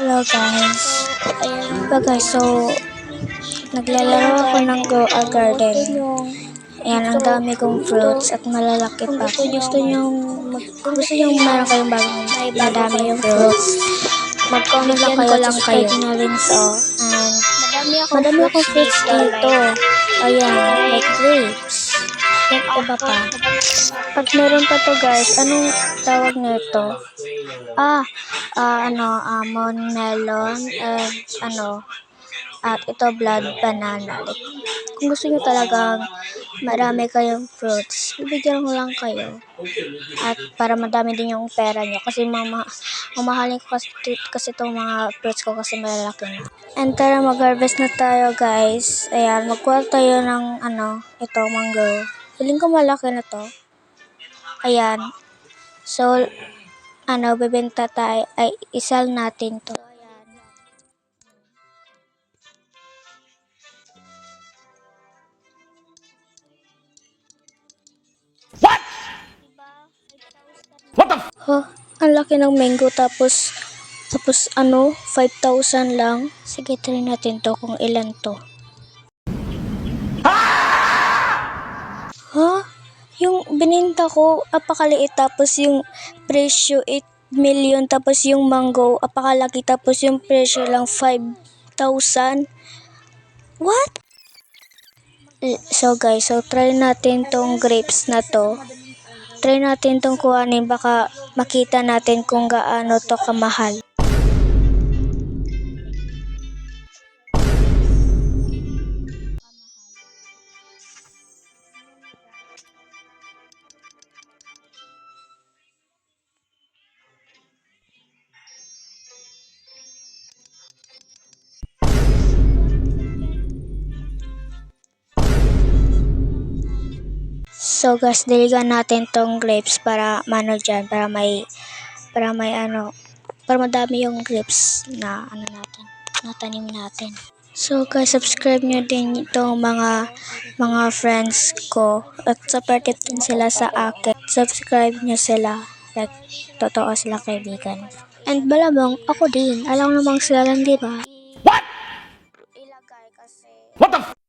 Hello guys. So naglalaro ako ng Grow a Garden. Ayan, ang dami kong fruits at malalaki pa. Kung gusto nyo meron kayong madaming fruits, mag-comment lang kayo, subscribe nyo na rin to. And madami akong fruits dito. Ayan, like grapes. Like iba pa. At meron pa to guys, anong tawag nito? Almond melon, and at ito blood banana. Like, kung gusto nyo talagang marami kayong fruits, bibigyan ko lang kayo. At para madami din yung pera nyo. Kasi mamahalin ko kasi itong mga fruits ko kasi malalaki na. And tara, mag-harvest na tayo guys. Ayan, magkuha tayo ng ito, mango. Feeling ko malaki na to. Ayan. So, bibenta tayo, isal natin to. What the ang laki ng mango tapos 5,000 lang. Sige, try natin to kung ilan to. Yung bininta ko, apakaliit tapos yung presyo 8 million tapos yung mango, apakalaki tapos yung presyo lang 5,000. What? So guys, try natin tong grapes na to. Try natin tong kuhanin, baka makita natin kung gaano to kamahal. So guys, diligan natin tong grapes para para madami yung grapes na natanim natin. So guys, subscribe nyo din itong mga friends ko at support din sila sa akin. Subscribe nyo sila, like totoo sila kaibigan. And malamang ako din, alam namang sila lang, di ba? What? Ilagay kasi What the